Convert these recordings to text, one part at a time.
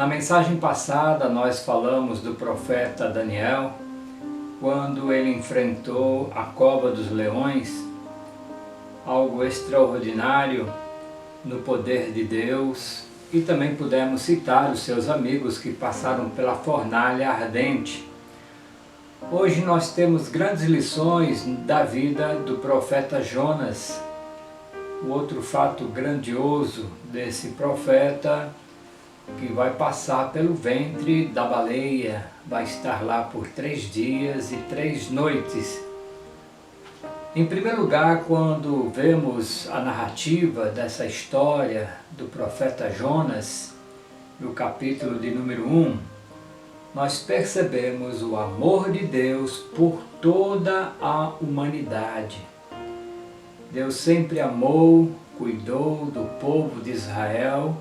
Na mensagem passada nós falamos do profeta Daniel, quando ele enfrentou a cova dos leões, algo extraordinário no poder de Deus, e também pudemos citar os seus amigos que passaram pela fornalha ardente. Hoje nós temos grandes lições da vida do profeta Jonas. O outro fato grandioso desse profeta, que vai passar pelo ventre da baleia, vai estar lá por 3 dias e 3 noites. Em primeiro lugar, quando vemos a narrativa dessa história do profeta Jonas, no capítulo de número 1, nós percebemos o amor de Deus por toda a humanidade. Deus sempre amou, cuidou do povo de Israel,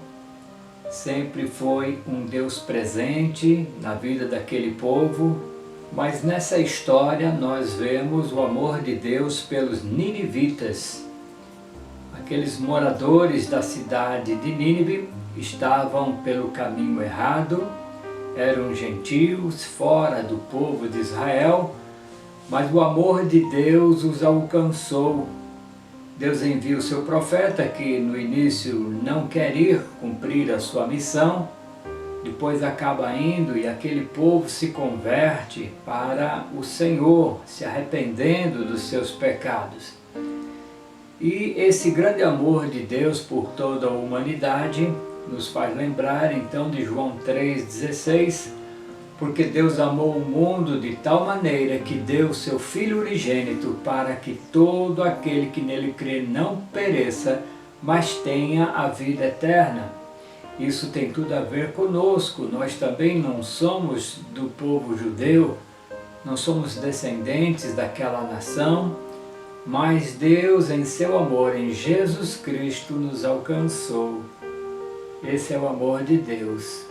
sempre foi um Deus presente na vida daquele povo, mas nessa história nós vemos o amor de Deus pelos ninivitas. Aqueles moradores da cidade de Nínive estavam pelo caminho errado, eram gentios, fora do povo de Israel, mas o amor de Deus os alcançou. Deus envia o seu profeta, que no início não quer ir cumprir a sua missão, depois acaba indo e aquele povo se converte para o Senhor, se arrependendo dos seus pecados. E esse grande amor de Deus por toda a humanidade nos faz lembrar então de João 3,16, porque Deus amou o mundo de tal maneira que deu seu Filho unigênito para que todo aquele que nele crê não pereça, mas tenha a vida eterna. Isso tem tudo a ver conosco. Nós também não somos do povo judeu, não somos descendentes daquela nação, mas Deus, em seu amor em Jesus Cristo, nos alcançou. Esse é o amor de Deus.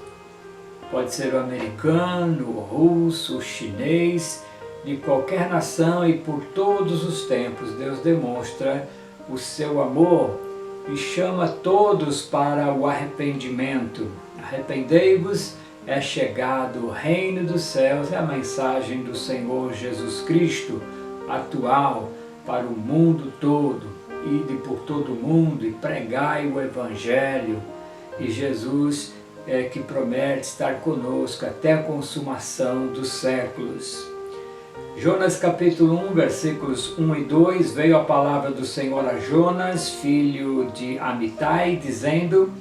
Pode ser o americano, o russo, o chinês, de qualquer nação e por todos os tempos Deus demonstra o seu amor e chama todos para o arrependimento. Arrependei-vos, é chegado o reino dos céus, é a mensagem do Senhor Jesus Cristo, atual para o mundo todo. Ide por todo o mundo e pregai o Evangelho. E Jesus é que promete estar conosco até a consumação dos séculos. Jonas capítulo 1, versículos 1 e 2, veio a palavra do Senhor a Jonas, filho de Amitai, dizendo: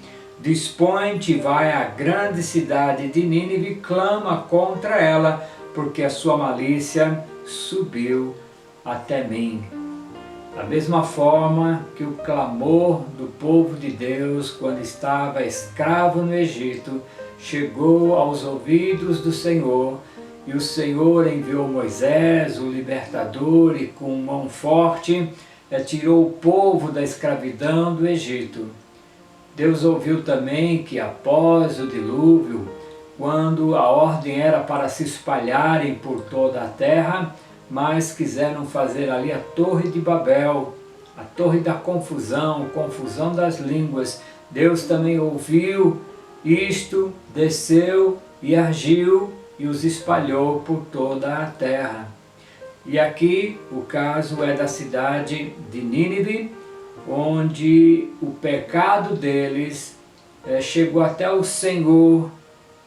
Dispõe-te e vai à grande cidade de Nínive, clama contra ela, porque a sua malícia subiu até mim. Da mesma forma que o clamor do povo de Deus, quando estava escravo no Egito, chegou aos ouvidos do Senhor, e o Senhor enviou Moisés, o libertador, e com mão forte tirou o povo da escravidão do Egito. Deus ouviu também que após o dilúvio, quando a ordem era para se espalharem por toda a terra, mas quiseram fazer ali a Torre de Babel, a Torre da confusão, confusão das línguas. Deus também ouviu isto, desceu e agiu e os espalhou por toda a terra. E aqui o caso é da cidade de Nínive, onde o pecado deles chegou até o Senhor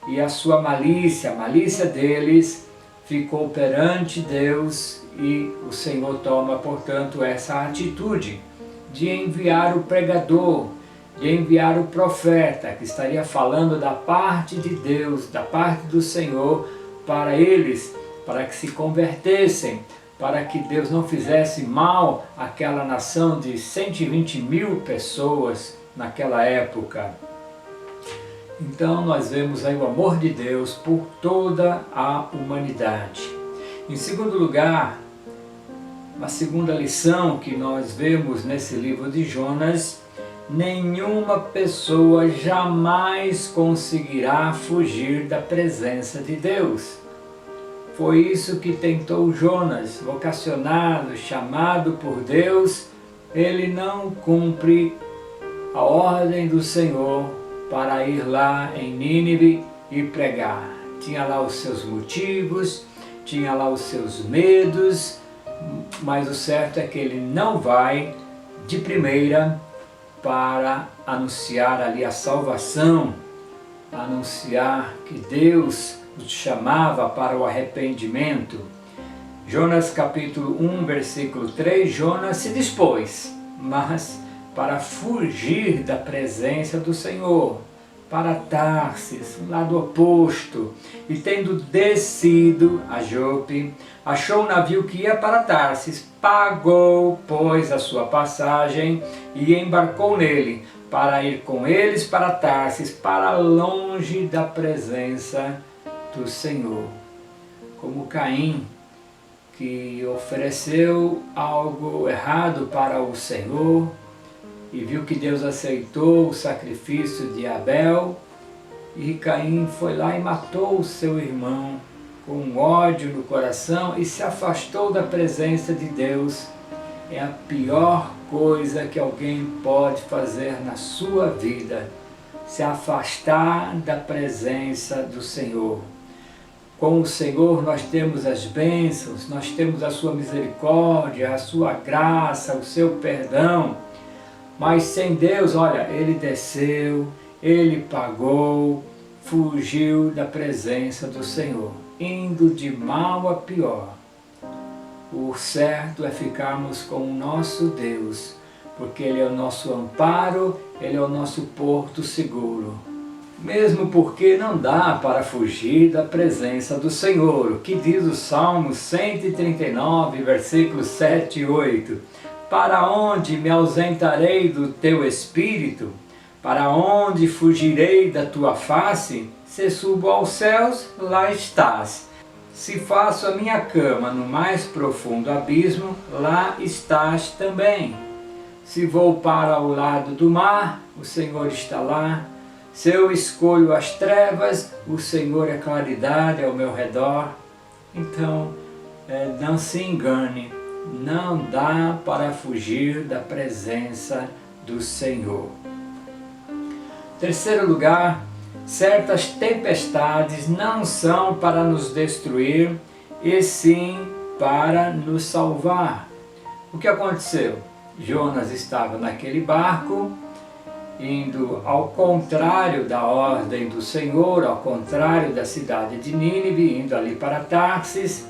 e a sua malícia, a malícia deles ficou perante Deus, e o Senhor toma, portanto, essa atitude de enviar o pregador, de enviar o profeta, que estaria falando da parte de Deus, da parte do Senhor, para eles, para que se convertessem, para que Deus não fizesse mal àquela nação de 120 mil pessoas naquela época. Então nós vemos aí o amor de Deus por toda a humanidade. Em segundo lugar, a segunda lição que nós vemos nesse livro de Jonas: nenhuma pessoa jamais conseguirá fugir da presença de Deus. Foi isso que tentou Jonas, vocacionado, chamado por Deus. Ele não cumpre a ordem do Senhor para ir lá em Nínive ir pregar. Tinha lá os seus motivos, tinha lá os seus medos, mas o certo é que ele não vai de primeira para anunciar ali a salvação, anunciar que Deus os chamava para o arrependimento. Jonas capítulo 1, versículo 3, Jonas se dispôs, mas para fugir da presença do Senhor, para Tarsis, lado oposto, e tendo descido a Jope, achou um navio que ia para Tarsis, pagou, pois, a sua passagem e embarcou nele, para ir com eles para Tarsis, para longe da presença do Senhor. Como Caim, que ofereceu algo errado para o Senhor, e viu que Deus aceitou o sacrifício de Abel, e Caim foi lá e matou o seu irmão com ódio no coração e se afastou da presença de Deus. É a pior coisa que alguém pode fazer na sua vida, se afastar da presença do Senhor. Com o Senhor nós temos as bênçãos, nós temos a sua misericórdia, a sua graça, o seu perdão. Mas sem Deus, olha, ele desceu, ele pagou, fugiu da presença do Senhor, indo de mal a pior. O certo é ficarmos com o nosso Deus, porque Ele é o nosso amparo, Ele é o nosso porto seguro. Mesmo porque não dá para fugir da presença do Senhor, o que diz o Salmo 139, versículos 7 e 8. Para onde me ausentarei do teu espírito? Para onde fugirei da tua face? Se subo aos céus, lá estás. Se faço a minha cama no mais profundo abismo, lá estás também. Se vou para o lado do mar, o Senhor está lá. Se eu escolho as trevas, o Senhor é claridade ao meu redor. Então, não se engane. Não dá para fugir da presença do Senhor. Terceiro lugar, certas tempestades não são para nos destruir, e sim para nos salvar. O que aconteceu? Jonas estava naquele barco, indo ao contrário da ordem do Senhor, ao contrário da cidade de Nínive, indo ali para Tarsis.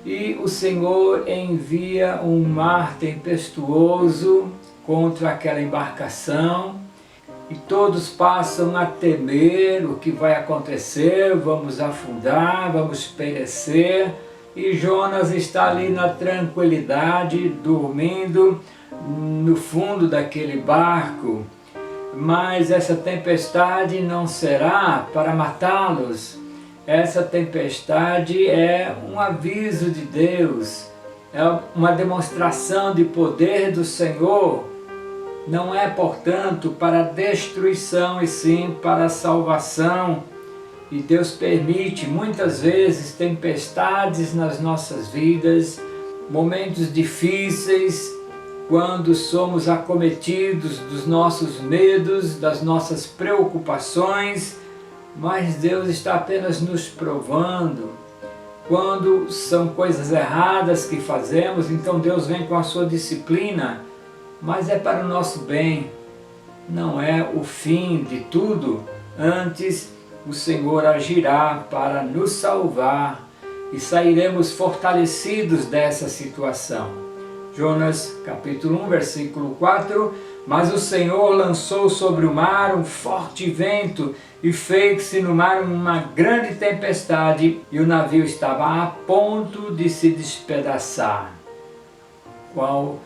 E o Senhor envia um mar tempestuoso contra aquela embarcação, e todos passam a temer o que vai acontecer, vamos afundar, vamos perecer, e Jonas está ali na tranquilidade, dormindo no fundo daquele barco. Mas essa tempestade não será para matá-los. Essa tempestade é um aviso de Deus, é uma demonstração de poder do Senhor. Não é, portanto, para destruição, e sim para salvação. E Deus permite muitas vezes tempestades nas nossas vidas, momentos difíceis, quando somos acometidos dos nossos medos, das nossas preocupações. Mas Deus está apenas nos provando. Quando são coisas erradas que fazemos, então Deus vem com a sua disciplina, mas é para o nosso bem, não é o fim de tudo. Antes, o Senhor agirá para nos salvar e sairemos fortalecidos dessa situação. Jonas capítulo 1, versículo 4. Mas o Senhor lançou sobre o mar um forte vento e fez-se no mar uma grande tempestade, e o navio estava a ponto de se despedaçar. Qual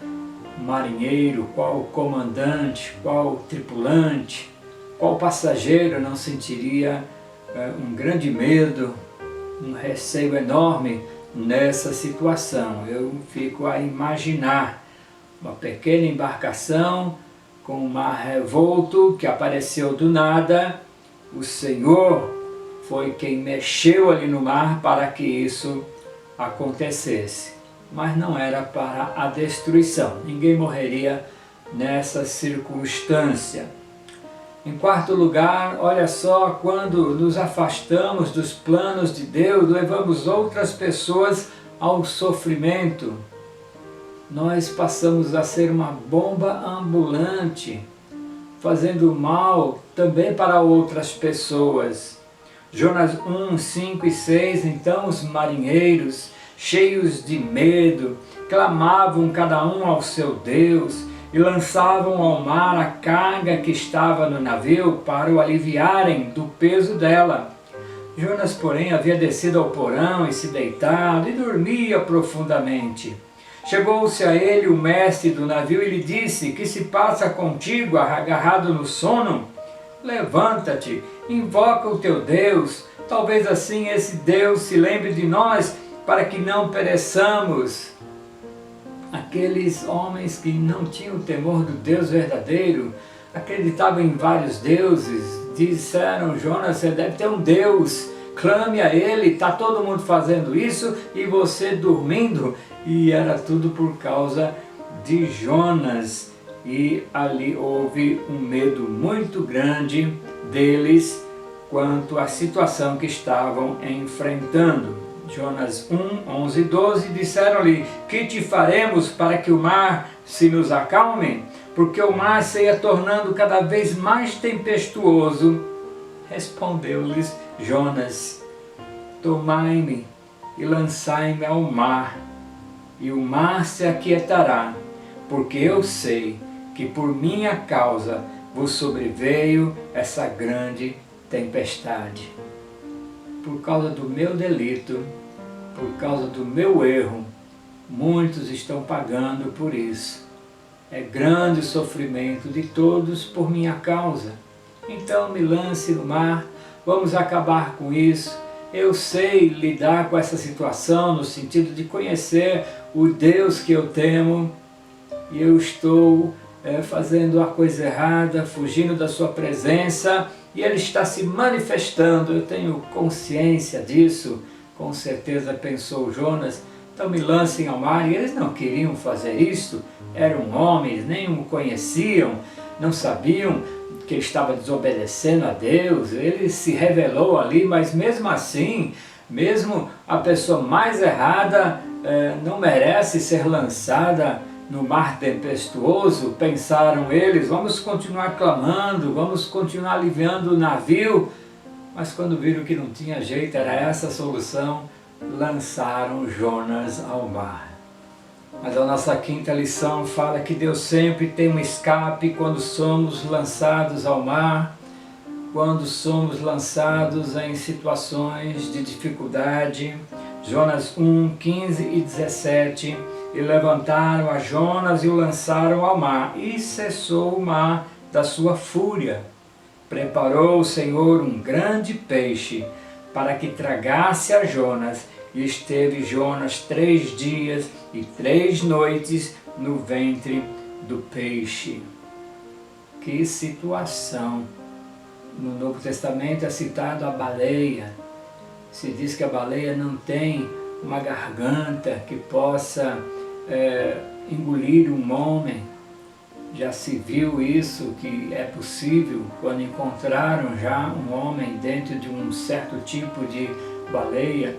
marinheiro, qual comandante, qual tripulante, qual passageiro não sentiria um grande medo, um receio enorme nessa situação? Eu fico a imaginar uma pequena embarcação com um mar revolto que apareceu do nada. O Senhor foi quem mexeu ali no mar para que isso acontecesse. Mas não era para a destruição. Ninguém morreria nessa circunstância. Em quarto lugar, olha só, quando nos afastamos dos planos de Deus, levamos outras pessoas ao sofrimento. Nós passamos a ser uma bomba ambulante, fazendo mal também para outras pessoas. Jonas 1, 5 e 6, então os marinheiros, cheios de medo, clamavam cada um ao seu Deus e lançavam ao mar a carga que estava no navio para o aliviarem do peso dela. Jonas, porém, havia descido ao porão e se deitado e dormia profundamente. Chegou-se a ele o mestre do navio e lhe disse: que se passa contigo, agarrado no sono? Levanta-te, invoca o teu Deus, talvez assim esse Deus se lembre de nós, para que não pereçamos. Aqueles homens que não tinham o temor do Deus verdadeiro, acreditavam em vários deuses, disseram: Jonas, você deve ter um Deus, clame a ele, está todo mundo fazendo isso e você dormindo. E era tudo por causa de Jonas. E ali houve um medo muito grande deles quanto à situação que estavam enfrentando. Jonas 1, 11 e 12, disseram-lhe: que te faremos para que o mar se nos acalme? Porque o mar se ia tornando cada vez mais tempestuoso. Respondeu-lhes Jonas: tomai-me e lançai-me ao mar, e o mar se aquietará, porque eu sei que por minha causa vos sobreveio essa grande tempestade. Por causa do meu delito, por causa do meu erro, muitos estão pagando por isso. É grande o sofrimento de todos por minha causa. Então me lance no mar, vamos acabar com isso. Eu sei lidar com essa situação no sentido de conhecer o Deus que eu temo, e eu estou fazendo a coisa errada, fugindo da sua presença, e Ele está se manifestando, eu tenho consciência disso, com certeza pensou Jonas. Então me lancem ao mar. E eles não queriam fazer isto, eram homens, nem o conheciam, não sabiam que ele estava desobedecendo a Deus. Ele se revelou ali, mas mesmo assim, mesmo a pessoa mais errada não merece ser lançada no mar tempestuoso. Pensaram eles: vamos continuar clamando, vamos continuar aliviando o navio. Mas quando viram que não tinha jeito, era essa a solução, lançaram Jonas ao mar. Mas a nossa quinta lição fala que Deus sempre tem um escape quando somos lançados ao mar, quando somos lançados em situações de dificuldade. Jonas 1, 15 e 17, e levantaram a Jonas e o lançaram ao mar, e cessou o mar da sua fúria. Preparou o Senhor um grande peixe para que tragasse a Jonas, e esteve Jonas 3 dias e 3 noites no ventre do peixe. Que situação! No Novo Testamento é citado a baleia. Se diz que a baleia não tem uma garganta que possa engolir um homem. Já se viu isso, que é possível, quando encontraram já um homem dentro de um certo tipo de baleia.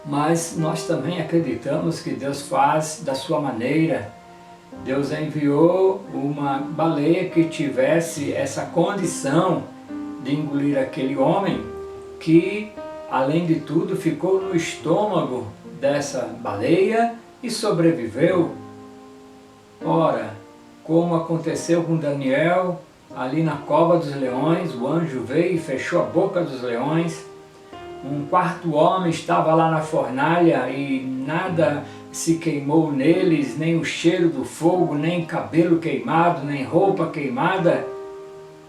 Mas nós também acreditamos que Deus faz da sua maneira. Deus enviou uma baleia que tivesse essa condição de engolir aquele homem, que, além de tudo, ficou no estômago dessa baleia e sobreviveu. Ora, como aconteceu com Daniel, ali na cova dos leões, o anjo veio e fechou a boca dos leões. Um quarto homem estava lá na fornalha e nada se queimou neles, nem o cheiro do fogo, nem cabelo queimado, nem roupa queimada.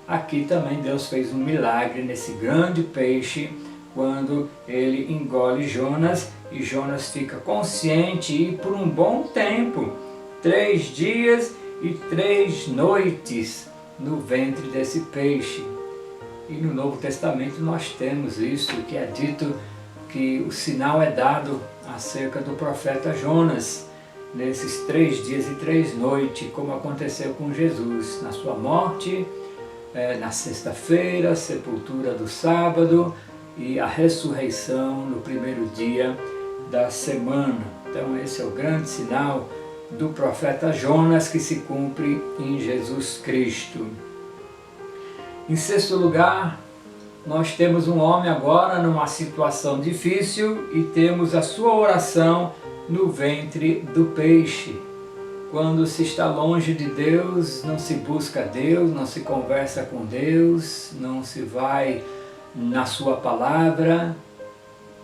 Aqui também Deus fez um milagre nesse grande peixe, quando ele engole Jonas, e Jonas fica consciente, e por um bom tempo, 3 dias e 3 noites no ventre desse peixe. E no Novo Testamento nós temos isso, que é dito que o sinal é dado acerca do profeta Jonas, nesses 3 dias e 3 noites, como aconteceu com Jesus, na sua morte, na sexta-feira, a sepultura do sábado e a ressurreição no primeiro dia da semana. Então esse é o grande sinal do profeta Jonas que se cumpre em Jesus Cristo. Em sexto lugar, nós temos um homem agora numa situação difícil e temos a sua oração no ventre do peixe. Quando se está longe de Deus, não se busca Deus, não se conversa com Deus, não se vai na sua palavra,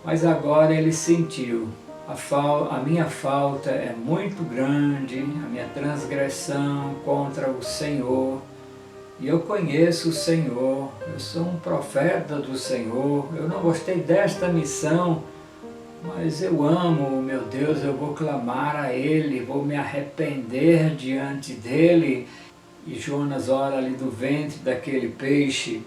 mas agora ele sentiu, a minha falta é muito grande, a minha transgressão contra o Senhor, e eu conheço o Senhor, eu sou um profeta do Senhor, eu não gostei desta missão, mas eu amo o meu Deus, eu vou clamar a Ele, vou me arrepender diante dEle. E Jonas ora ali do ventre daquele peixe,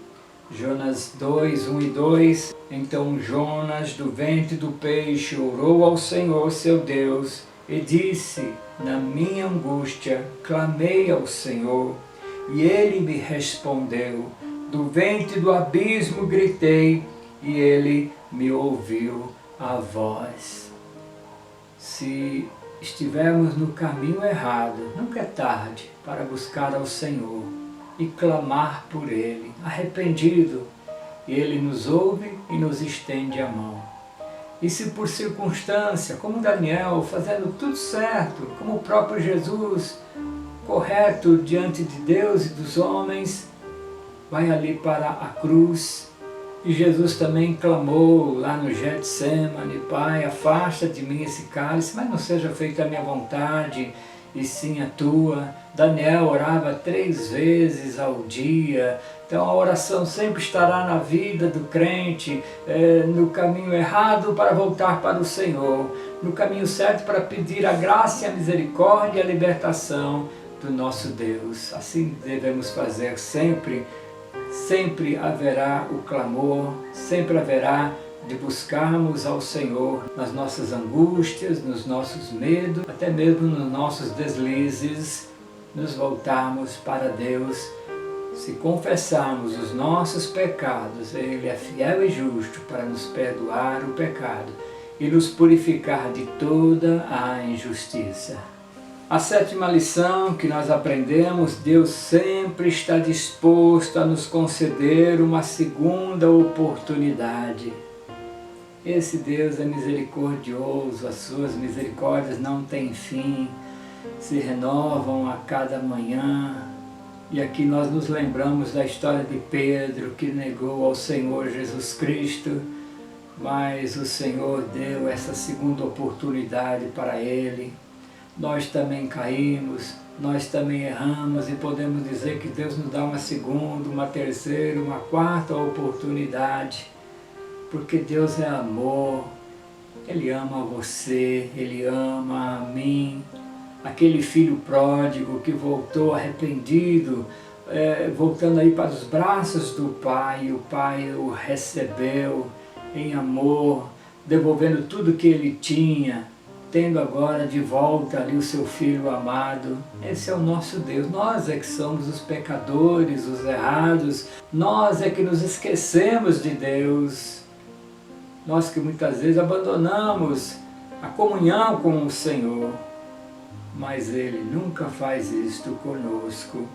Jonas 2, 1 e 2. Então Jonas do ventre do peixe orou ao Senhor seu Deus e disse: na minha angústia clamei ao Senhor, e Ele me respondeu. Do ventre do abismo gritei, e Ele me ouviu a voz. Se estivermos no caminho errado, nunca é tarde para buscar ao Senhor e clamar por Ele, arrependido, Ele nos ouve e nos estende a mão. E se por circunstância, como Daniel, fazendo tudo certo, como o próprio Jesus, correto diante de Deus e dos homens, vai ali para a cruz. E Jesus também clamou lá no Getsemane: Pai, afasta de mim esse cálice, mas não seja feita a minha vontade, e sim a tua. Daniel orava 3 vezes ao dia. Então a oração sempre estará na vida do crente, no caminho errado para voltar para o Senhor, no caminho certo para pedir a graça e a misericórdia e a libertação do nosso Deus. Assim devemos fazer sempre. Sempre haverá o clamor, sempre haverá de buscarmos ao Senhor nas nossas angústias, nos nossos medos, até mesmo nos nossos deslizes, nos voltarmos para Deus. Se confessarmos os nossos pecados, Ele é fiel e justo para nos perdoar o pecado e nos purificar de toda a injustiça. A 7ª lição que nós aprendemos: Deus sempre está disposto a nos conceder uma segunda oportunidade. Esse Deus é misericordioso, as suas misericórdias não têm fim, se renovam a cada manhã. E aqui nós nos lembramos da história de Pedro, que negou ao Senhor Jesus Cristo, mas o Senhor deu essa segunda oportunidade para ele. Nós também caímos, nós também erramos e podemos dizer que Deus nos dá uma segunda, uma terceira, uma quarta oportunidade, porque Deus é amor, Ele ama você, Ele ama a mim. Aquele filho pródigo que voltou arrependido, voltando aí para os braços do Pai, o Pai o recebeu em amor, devolvendo tudo que ele tinha, tendo agora de volta ali o seu Filho amado. Esse é o nosso Deus. Nós é que somos os pecadores, os errados, nós é que nos esquecemos de Deus, nós que muitas vezes abandonamos a comunhão com o Senhor, mas Ele nunca faz isto conosco.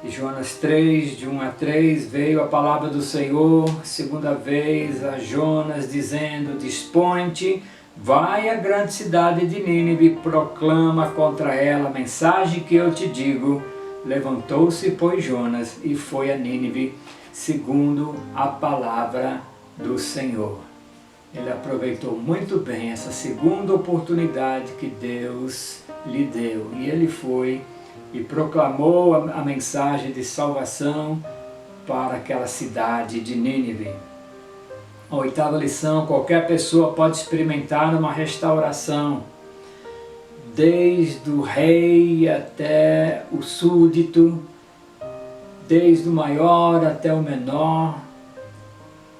E Jonas 3, de 1 a 3, veio a palavra do Senhor, segunda vez a Jonas, dizendo: dispõe-te, vai à grande cidade de Nínive, proclama contra ela a mensagem que eu te digo. Levantou-se, pois, Jonas e foi a Nínive, segundo a palavra do Senhor. Ele aproveitou muito bem essa segunda oportunidade que Deus lhe deu. E ele foi e proclamou a mensagem de salvação para aquela cidade de Nínive. A 8ª lição: qualquer pessoa pode experimentar uma restauração, desde o rei até o súdito, desde o maior até o menor,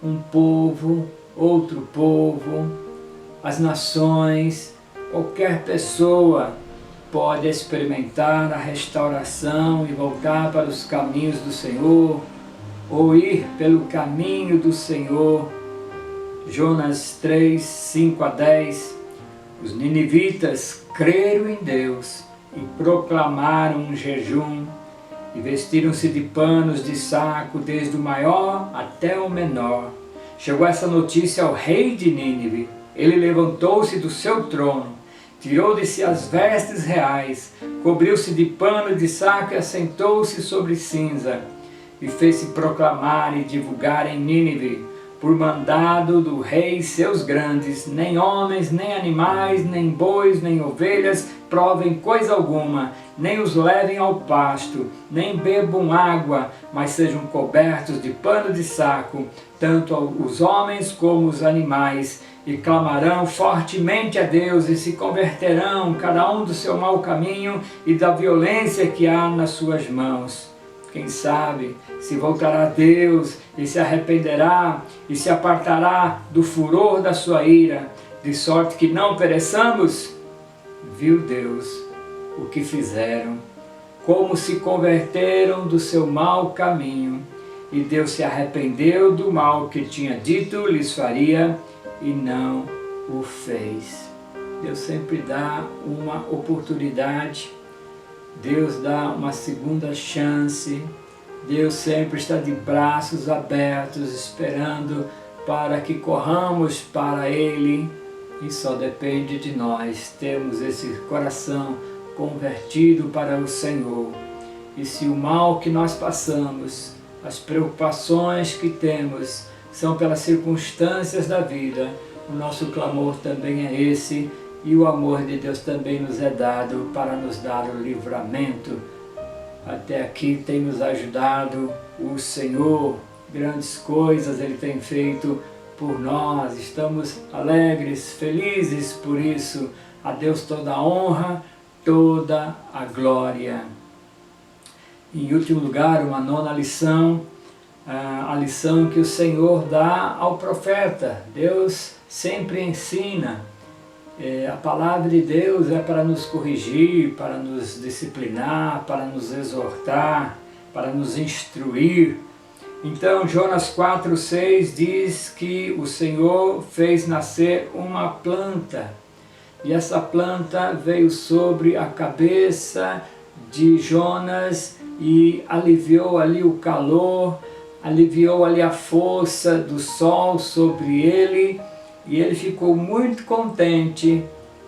um povo, outro povo, as nações. Qualquer pessoa pode experimentar a restauração e voltar para os caminhos do Senhor, ou ir pelo caminho do Senhor. Jonas 3, 5 a 10. Os ninivitas creram em Deus e proclamaram um jejum, e vestiram-se de panos de saco, desde o maior até o menor. Chegou essa notícia ao rei de Nínive. Ele levantou-se do seu trono, tirou de si as vestes reais, cobriu-se de pano de saco e assentou-se sobre cinza, e fez-se proclamar e divulgar em Nínive, por mandado do rei, seus grandes: nem homens, nem animais, nem bois, nem ovelhas provem coisa alguma, nem os levem ao pasto, nem bebam água, mas sejam cobertos de pano de saco, tanto os homens como os animais, e clamarão fortemente a Deus, e se converterão, cada um do seu mau caminho e da violência que há nas suas mãos. Quem sabe se voltará a Deus e se arrependerá e se apartará do furor da sua ira, de sorte que não pereçamos? Viu Deus o que fizeram, como se converteram do seu mau caminho, e Deus se arrependeu do mal que tinha dito lhes faria, e não o fez. Deus sempre dá uma oportunidade, Deus dá uma segunda chance, Deus sempre está de braços abertos, esperando para que corramos para Ele, e só depende de nós termos esse coração convertido para o Senhor. E se o mal que nós passamos, as preocupações que temos, são pelas circunstâncias da vida, o nosso clamor também é esse, e o amor de Deus também nos é dado para nos dar o livramento. Até aqui tem nos ajudado o Senhor, grandes coisas Ele tem feito por nós, estamos alegres, felizes por isso. A Deus toda a honra, toda a glória. Em último lugar, uma nona lição, a lição que o Senhor dá ao profeta. Deus sempre ensina. A palavra de Deus é para nos corrigir, para nos disciplinar, para nos exortar, para nos instruir. Então, Jonas 4,6 diz que o Senhor fez nascer uma planta, e essa planta veio sobre a cabeça de Jonas e aliviou ali o calor, aliviou ali a força do sol sobre ele, e ele ficou muito contente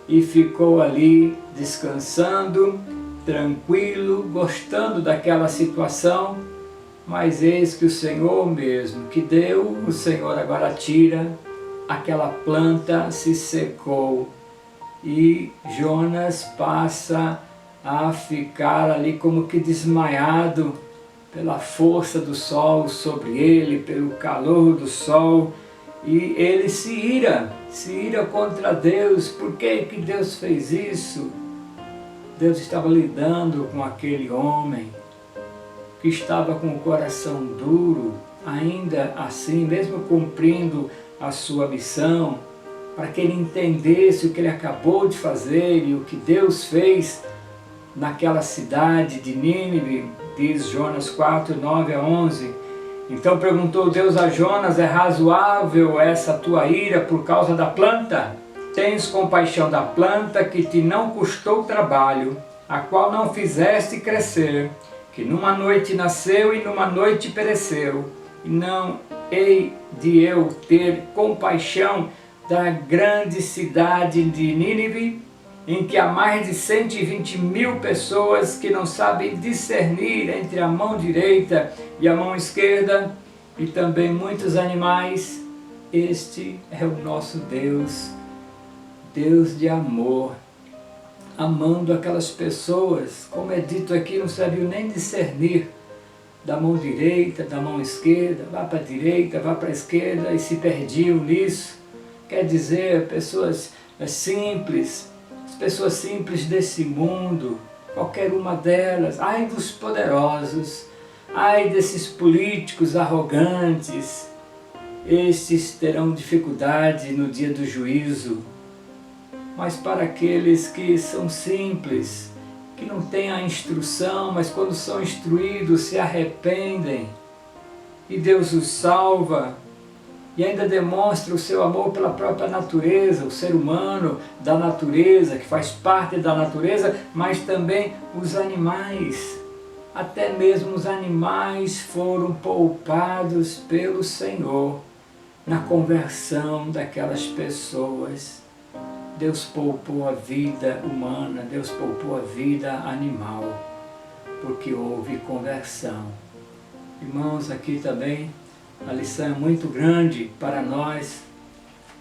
e ficou ali descansando, tranquilo, gostando daquela situação. Mas eis que o Senhor mesmo que deu, o Senhor agora tira, aquela planta se secou e Jonas passa a ficar ali como que desmaiado pela força do sol sobre ele, pelo calor do sol. E ele se ira contra Deus. Por que que Deus fez isso? Deus estava lidando com aquele homem que estava com o coração duro, ainda assim, mesmo cumprindo a sua missão, para que ele entendesse o que ele acabou de fazer e o que Deus fez naquela cidade de Nínive, diz Jonas 4, 9 a 11. Então perguntou Deus a Jonas: é razoável essa tua ira por causa da planta? Tens compaixão da planta que te não custou trabalho, a qual não fizeste crescer, que numa noite nasceu e numa noite pereceu. E não hei de eu ter compaixão da grande cidade de Nínive, em que há mais de 120.000 pessoas que não sabem discernir entre a mão direita e a mão esquerda, e também muitos animais. Este é o nosso Deus, Deus de amor, amando aquelas pessoas, como é dito aqui, não sabiam nem discernir da mão direita, da mão esquerda, vá para a direita, vá para a esquerda, e se perdiam nisso. Quer dizer, pessoas simples, as pessoas simples desse mundo, qualquer uma delas, ai dos poderosos, ai desses políticos arrogantes, estes terão dificuldade no dia do juízo. Mas para aqueles que são simples, que não têm a instrução, mas quando são instruídos se arrependem e Deus os salva e ainda demonstra o seu amor pela própria natureza, o ser humano da natureza, que faz parte da natureza, mas também os animais. Até mesmo os animais foram poupados pelo Senhor na conversão daquelas pessoas. Deus poupou a vida humana, Deus poupou a vida animal, porque houve conversão. Irmãos, aqui também a lição é muito grande para nós,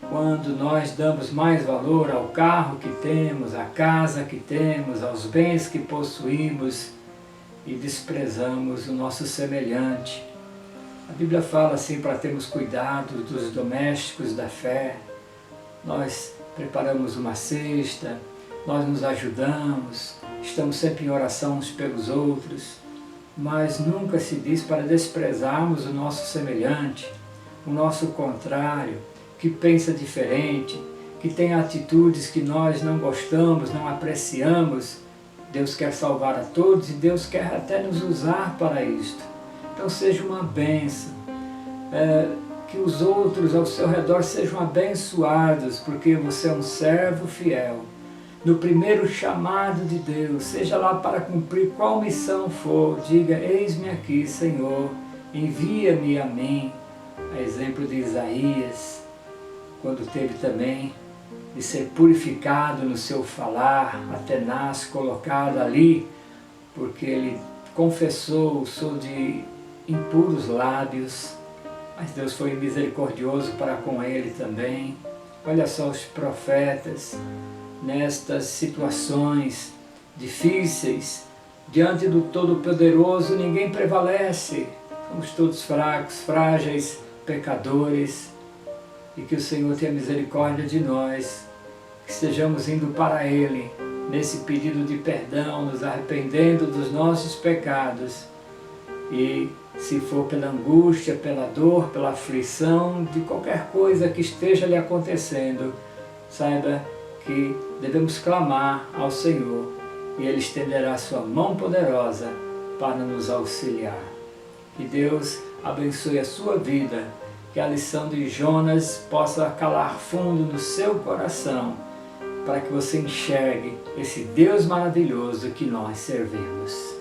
quando nós damos mais valor ao carro que temos, à casa que temos, aos bens que possuímos e desprezamos o nosso semelhante. A Bíblia fala assim para termos cuidado dos domésticos da fé. Nós preparamos uma cesta, nós nos ajudamos, estamos sempre em oração uns pelos outros, mas nunca se diz para desprezarmos o nosso semelhante, o nosso contrário, que pensa diferente, que tem atitudes que nós não gostamos, não apreciamos. Deus quer salvar a todos e Deus quer até nos usar para isto. Então seja uma bênção, que os outros ao seu redor sejam abençoados, porque você é um servo fiel. No primeiro chamado de Deus, seja lá para cumprir qual missão for, diga: eis-me aqui, Senhor, envia-me a mim. A exemplo de Isaías, quando teve também de ser purificado no seu falar, atenaz colocado ali, porque ele confessou: sou de impuros lábios, mas Deus foi misericordioso para com ele também. Olha só os profetas, nestas situações difíceis, diante do Todo-Poderoso, ninguém prevalece. Somos todos fracos, frágeis, pecadores, e que o Senhor tenha misericórdia de nós, que estejamos indo para Ele, nesse pedido de perdão, nos arrependendo dos nossos pecados, e se for pela angústia, pela dor, pela aflição, de qualquer coisa que esteja lhe acontecendo, saiba que devemos clamar ao Senhor e Ele estenderá a sua mão poderosa para nos auxiliar. Que Deus abençoe a sua vida, que a lição de Jonas possa calar fundo no seu coração, para que você enxergue esse Deus maravilhoso que nós servimos.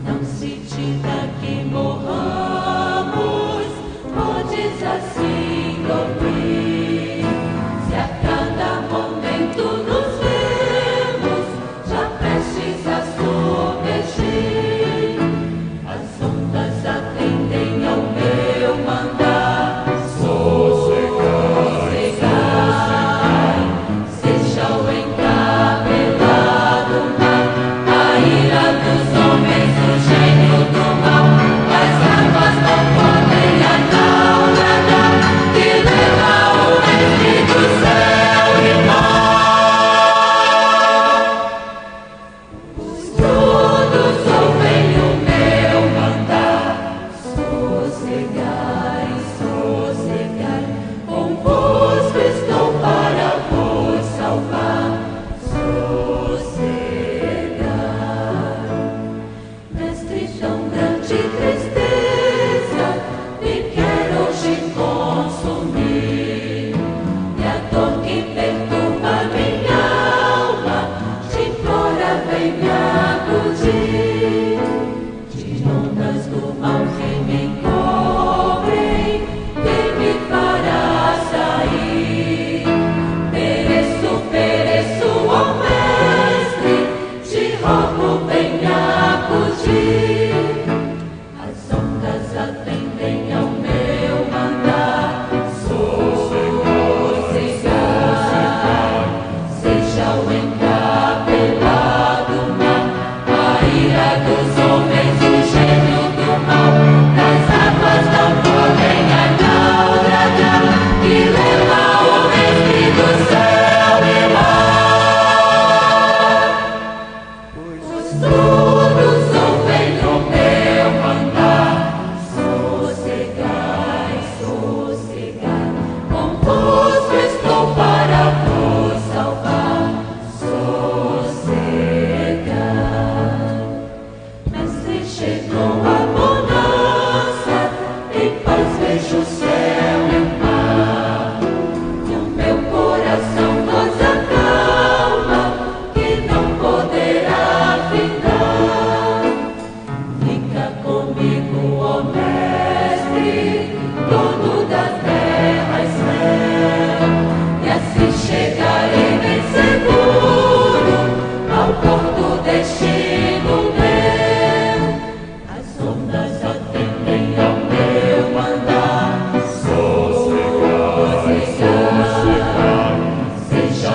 Não se diga que morramos.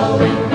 Yahweh.